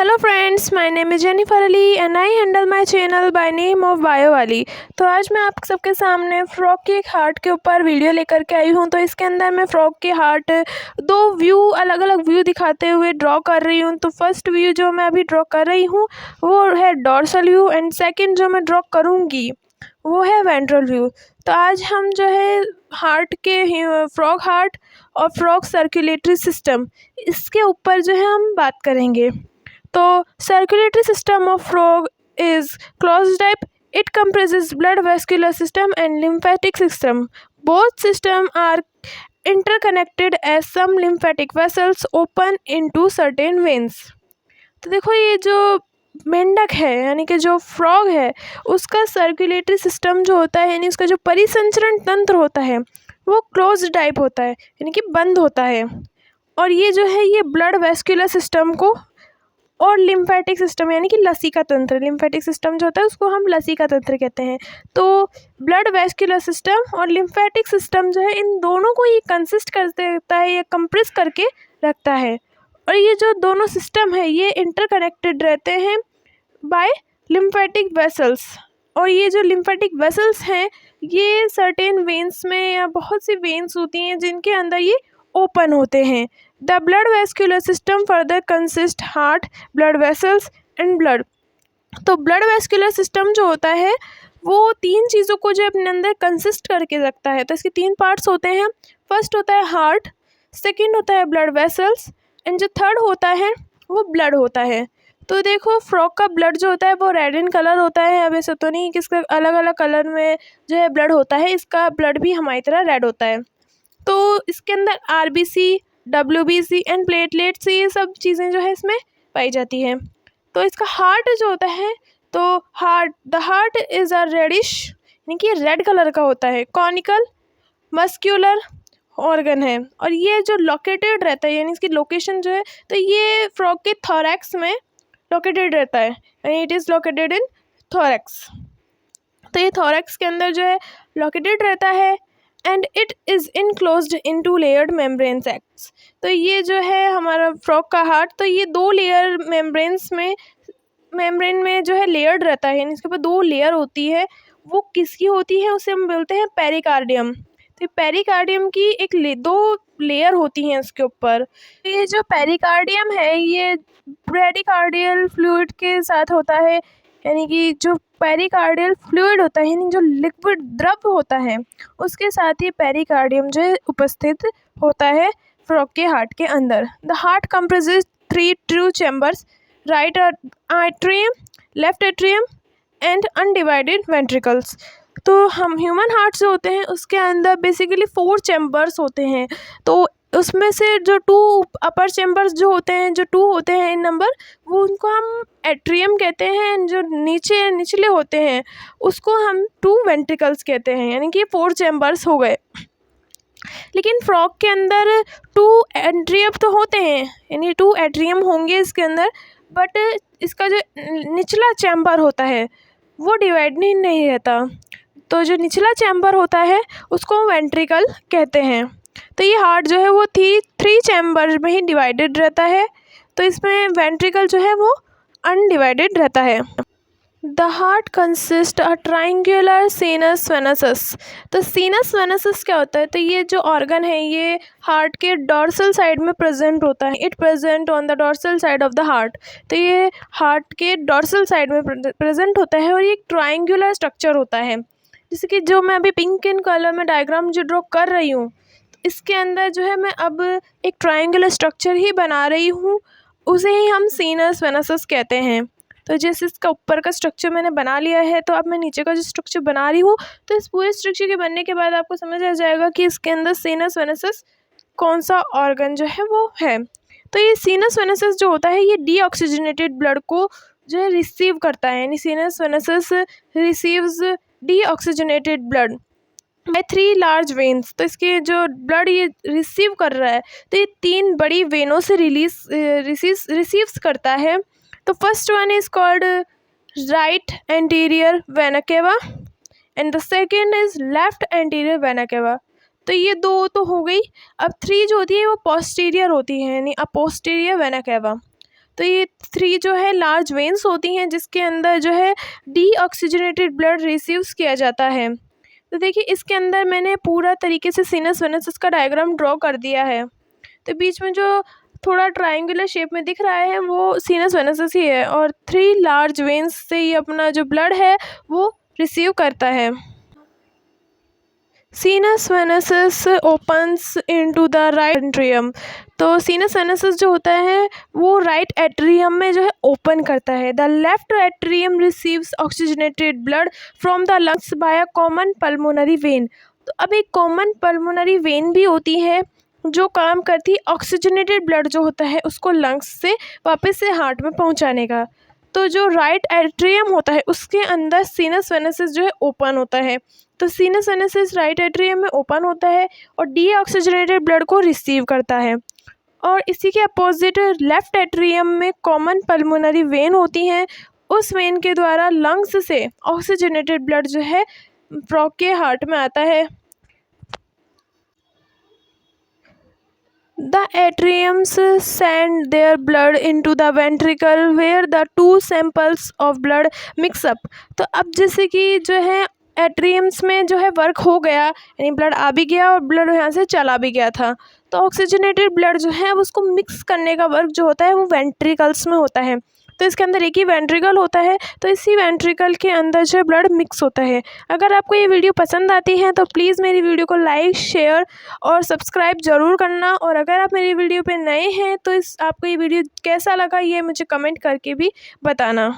Hello friends, my name is Jennifer Ali and I handle my channel by name of bio वाली। तो आज मैं आप सबके सामने फ्रॉग के एक हार्ट के ऊपर वीडियो लेकर के आई हूँ। तो इसके अंदर मैं फ्रॉग के हार्ट दो व्यू अलग अलग व्यू दिखाते हुए ड्रॉ कर रही हूँ। तो फर्स्ट व्यू जो मैं अभी ड्रॉ कर रही हूँ वो है डॉर्सल व्यू एंड सेकेंड जो मैं ड्रॉ करूँगी वो है वेंट्रल व्यू। तो आज हम जो है हार्ट के फ्रॉग हार्ट और फ्रॉग सर्कुलेटरी सिस्टम इसके ऊपर जो है हम बात करेंगे। तो circulatory system of frog is closed type. It comprises blood vascular system and lymphatic system. Both systems are interconnected as some lymphatic vessels open into certain veins. तो देखो ये जो मेंढक है यानी कि जो फ्रॉग है उसका सर्कुलेटरी सिस्टम जो होता है यानी उसका जो परिसंचरण तंत्र होता है वो क्लोज टाइप होता है यानी कि बंद होता है। और ये जो है ये ब्लड वेस्कुलर सिस्टम को और लिम्फेटिक सिस्टम यानी कि लसीका तंत्र, लिम्फेटिक सिस्टम जो होता है उसको हम लसीका तंत्र कहते हैं। तो ब्लड वेस्कुलर सिस्टम और लिम्फेटिक सिस्टम जो है इन दोनों को ये कंसिस्ट करता है, ये कंप्रेस करके रखता है। और ये जो दोनों सिस्टम है ये इंटरकनेक्टेड रहते हैं बाय लिम्फेटिक वेसल्स। और ये जो लिम्फेटिक वेसल्स हैं ये सर्टेन वेन्स में या बहुत सी वेन्स होती हैं जिनके अंदर ये ओपन होते हैं। The blood vascular system further consist heart, blood vessels and blood. तो ब्लड वेस्कुलर सिस्टम जो होता है वो तीन चीज़ों को जो अपने अंदर कंसिस्ट करके रखता है। तो इसके तीन पार्ट्स होते हैं। फर्स्ट होता है हार्ट, सेकंड होता है ब्लड वेसल्स एंड जो थर्ड होता है वो ब्लड होता है। तो देखो फ्रॉग का ब्लड जो होता है वो रेड इन कलर होता है। अब ऐसा तो नहीं कि इसका अलग अलग कलर में जो है ब्लड होता है, इसका ब्लड भी हमारी तरह रेड होता है। तो इसके अंदर आरबीसी, डब्ल्यूबीसी एंड प्लेटलेट्स ये सब चीज़ें जो है इसमें पाई जाती हैं। तो इसका हार्ट जो होता है तो the heart is a reddish यानी कि रेड कलर का होता है, कॉनिकल मस्क्यूलर ऑर्गन है। और ये जो लोकेटेड रहता है यानी इसकी लोकेशन जो है तो ये फ्रॉग के थोरैक्स में लोकेटेड रहता है यानी it is located in thorax. तो ये थोरैक्स के अंदर जो है लोकेटेड रहता है and it is enclosed into layered membrane sacs. तो ये जो है हमारा फ्रॉग का हार्ट तो ये दो लेयर मेम्ब्रेन में जो है लेयर्ड रहता है यानी इसके ऊपर दो लेयर होती है। वो किसकी होती है उसे हम बोलते हैं पेरिकार्डियम। तो पेरिकार्डियम की दो लेयर होती हैं इसके ऊपर। तो ये जो पेरिकार्डियम है ये ब्रेडिकार्डियल फ्लूइड के साथ होता है यानी कि जो पेरिकार्डियल फ्लूइड होता है यानी जो लिक्विड द्रव होता है उसके साथ ही पेरिकार्डियम जो है उपस्थित होता है फ्रॉग के हार्ट के अंदर। The heart comprises 3 true chambers, right atrium, left atrium and undivided ventricles. तो हम ह्यूमन हार्ट जो होते हैं उसके अंदर बेसिकली 4 चैम्बर्स होते हैं। तो उसमें से जो 2 अपर चैम्बर्स जो होते हैं, जो 2 होते हैं इन नंबर, वो उनको हम एट्रियम कहते हैं। जो निचले होते हैं उसको हम 2 वेंट्रिकल्स कहते हैं यानी कि 4 चैम्बर्स हो गए। लेकिन फ्रॉग के अंदर 2 एट्रियम तो होते हैं यानी 2 एट्रियम होंगे इसके अंदर, बट इसका जो निचला चैम्बर होता है वो डिवाइड नहीं रहता। तो जो निचला चैम्बर होता है उसको वेंट्रिकल कहते हैं। तो ये हार्ट जो है वो 3 चैम्बर में ही डिवाइडेड रहता है। तो इसमें वेंट्रिकल जो है वो अनडिवाइडेड रहता है। The heart consist a triangular sinus venosus. तो सीनस वेनसस क्या होता है? तो ये जो ऑर्गन है ये हार्ट के डॉर्सल साइड में प्रेजेंट होता है। It present on the dorsal side of the heart. तो ये हार्ट के डॉर्सल साइड में प्रेजेंट होता है और ये एक ट्राइंगुलर स्ट्रक्चर होता है। जैसे कि जो मैं अभी पिंक इन कलर में डायग्राम जो ड्रॉ कर रही हूँ इसके अंदर जो है मैं अब एक ट्राइंगुलर स्ट्रक्चर ही बना रही हूँ, उसे ही हम सीनस वेनसस कहते हैं। तो जैसे इसका ऊपर का स्ट्रक्चर मैंने बना लिया है तो अब मैं नीचे का जो स्ट्रक्चर बना रही हूँ तो इस पूरे स्ट्रक्चर के बनने के बाद आपको समझ आ जाएगा कि इसके अंदर सीनस वेनसस कौन सा ऑर्गन जो है वो है। तो ये सीनस वेनसस जो होता है ये डीऑक्सीजनेटेड ब्लड को जो है रिसीव करता है यानी sinus venosus receives deoxygenated blood by 3 large veins. तो इसके जो ब्लड ये रिसीव कर रहा है तो ये 3 बड़ी वेनों से रिसीव्स करता है। तो first one is called right anterior vena cava and the second is left anterior vena cava. तो ये 2 तो हो गई। अब 3 जो होती है वो पोस्टीरियर होती है यानी अपोस्टीरियर वेना केवा। तो ये 3 जो है लार्ज वेन्स होती हैं जिसके अंदर जो है डीऑक्सीजनेटेड ब्लड रिसीव्स किया जाता है। तो देखिए इसके अंदर मैंने पूरा तरीके से सीनस वेनस का डायग्राम ड्रॉ कर दिया है। तो बीच में जो थोड़ा ट्रायंगुलर शेप में दिख रहा है वो सीनस वेनस ही है और 3 लार्ज वेन्स से ये अपना जो ब्लड है वो रिसीव करता है। Sinus venosus opens into the right atrium. तो सीनस वेनस जो होता है वो राइट एट्रियम में जो है ओपन करता है। The left atrium receives oxygenated blood from the lungs by a common pulmonary vein. तो अब एक कॉमन पल्मोनरी वेन भी होती है जो काम करती है ऑक्सीजनेटेड ब्लड जो होता है उसको लंग्स से वापस से हार्ट में पहुंचाने का। तो जो राइट एट्रियम होता है उसके अंदर सीनस वेनस जो है ओपन होता है। तो सीनस वेनस राइट एट्रियम में ओपन होता है और डीऑक्सीजनेटेड ब्लड को रिसीव करता है। और इसी के अपोजिट लेफ्ट एट्रियम में कॉमन पल्मोनरी वेन होती हैं, उस वेन के द्वारा लंग्स से ऑक्सीजनेटेड ब्लड जो है फ्रॉग के हार्ट में आता है। The atriums send their blood into the ventricle where the two samples of blood mix up। तो अब जैसे कि जो है एट्रियम्स में जो है वर्क हो गया, यानी ब्लड आ भी गया और ब्लड यहाँ से चला भी गया था, तो ऑक्सीजनेटेड ब्लड जो है उसको मिक्स करने का वर्क जो होता है वो वेंट्रिकल्स में होता है। तो इसके अंदर एक ही वेंट्रिकल होता है, तो इसी वेंट्रिकल के अंदर जो है ब्लड मिक्स होता है। अगर आपको ये वीडियो पसंद आती है तो प्लीज़ मेरी वीडियो को लाइक, शेयर और सब्सक्राइब ज़रूर करना। और अगर आप मेरी वीडियो पे नए हैं तो आपको ये वीडियो कैसा लगा ये मुझे कमेंट करके भी बताना।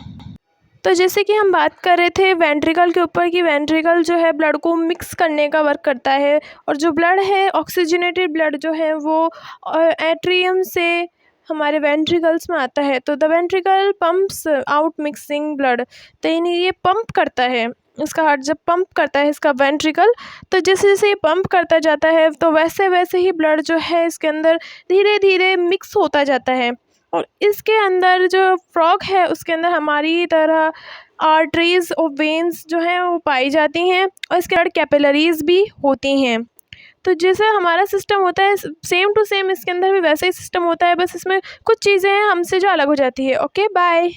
तो जैसे कि हम बात कर रहे थे वेंट्रिकल के ऊपर कि वेंट्रिकल जो है ब्लड को मिक्स करने का वर्क करता है और जो ब्लड है ऑक्सीजनेटेड ब्लड जो है वो एट्रियम से हमारे वेंट्रिकल्स में आता है। तो the ventricle pumps out mixing blood. तो यानी ये पंप करता है, इसका हार्ट जब पंप करता है इसका वेंट्रिकल, तो जैसे जैसे ये पंप करता जाता है तो वैसे वैसे ही ब्लड जो है इसके अंदर धीरे धीरे मिक्स होता जाता है। और इसके अंदर जो फ्रॉग है उसके अंदर हमारी तरह आर्टरीज और वेन्स जो हैं वो पाई जाती हैं और इसके अंदर कैपिलरीज भी होती हैं। तो जैसा हमारा सिस्टम होता है सेम टू सेम इसके अंदर भी वैसा ही सिस्टम होता है, बस इसमें कुछ चीज़ें हैं हमसे जो अलग हो जाती है। Okay bye.